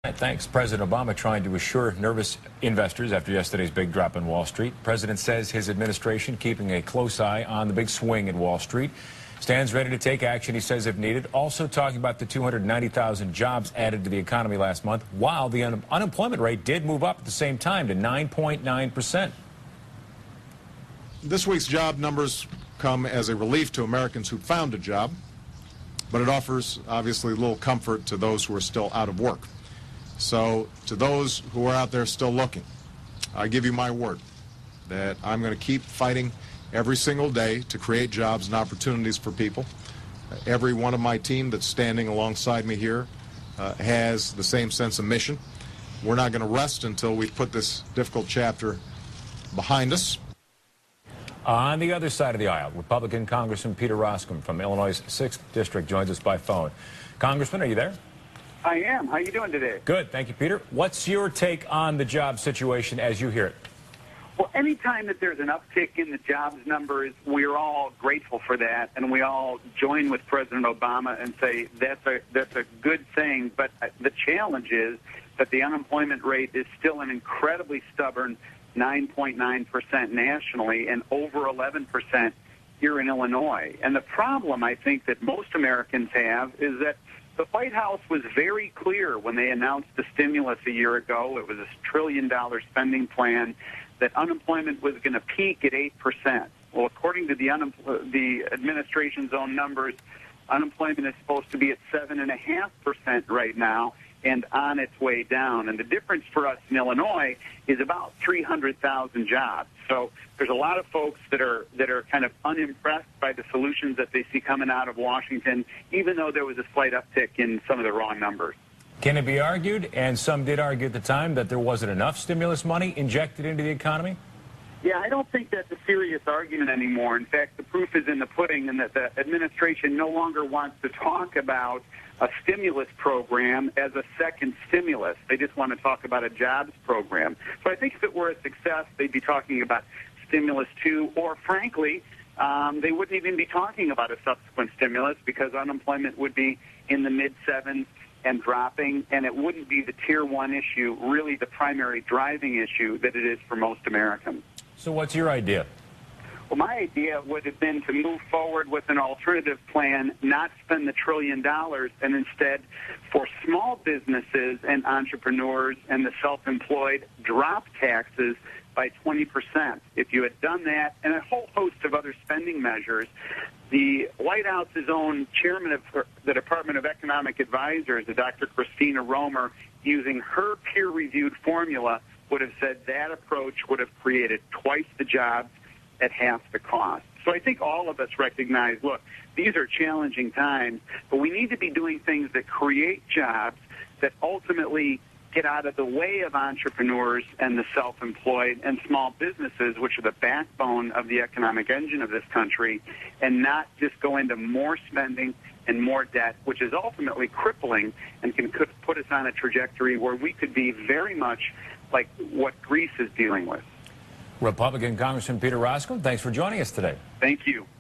Thanks. President Obama trying to assure nervous investors after yesterday's big drop in Wall Street. President says his administration keeping a close eye on the big swing in Wall Street. Stands ready to take action, he says, if needed. Also talking about the 290,000 jobs added to the economy last month, while the unemployment rate did move up at the same time to 9.9%. This week's job numbers come as a relief to Americans who found a job, but it offers, obviously, little comfort to those who are still out of work. So, to those who are out there still looking, I give you my word that I'm going to keep fighting every single day to create jobs and opportunities for people. Every one of my team that's standing alongside me here has the same sense of mission. We're not going to rest until we've put this difficult chapter behind us. On the other side of the aisle, Republican Congressman Peter Roskam from Illinois' 6th District joins us by phone. Congressman, are you there? I am. How are you doing today? Good. Thank you, Peter. What's your take on the job situation as you hear it? Well, anytime that there's an uptick in the jobs numbers, we're all grateful for that, and we all join with President Obama and say that's a good thing. But the challenge is that the unemployment rate is still an incredibly stubborn 9.9% nationally and over 11% here in Illinois. And the problem, I think, that most Americans have is that the White House was very clear when they announced the stimulus a year ago. It was a $1 trillion spending plan that unemployment was going to peak at 8%. Well, according to the administration's own numbers, unemployment is supposed to be at 7.5% right now and on its way down. And the difference for us in Illinois is about 300,000 jobs. So there's a lot of folks that are kind of unimpressed by the solutions that they see coming out of Washington, even though there was a slight uptick in some of the wrong numbers. Can it be argued, and some did argue at the time, that there wasn't enough stimulus money injected into the economy? Yeah, I don't think that's a serious argument anymore. In fact, the proof is in the pudding, and that the administration no longer wants to talk about a stimulus program as a second stimulus. They just want to talk about a jobs program. So I think if it were a success, they'd be talking about stimulus 2, or frankly, they wouldn't even be talking about a subsequent stimulus because unemployment would be in the mid-7s and dropping, and it wouldn't be the tier 1 issue, really the primary driving issue that it is for most Americans. So what's your idea? Well, my idea would have been to move forward with an alternative plan, not spend the $1 trillion, and instead, for small businesses and entrepreneurs and the self-employed, drop taxes by 20%. If you had done that, and a whole host of other spending measures, the White House's own chairman of the Department of Economic Advisors, Dr. Christina Romer, using her peer-reviewed formula, would have said that approach would have created twice the jobs at half the cost. So I think all of us recognize, look, these are challenging times, but we need to be doing things that create jobs that ultimately get out of the way of entrepreneurs and the self-employed and small businesses, which are the backbone of the economic engine of this country, and not just go into more spending and more debt, which is ultimately crippling and could put us on a trajectory where we could be very much like what Greece is dealing with. Republican Congressman Peter Roskam, thanks for joining us today. Thank you.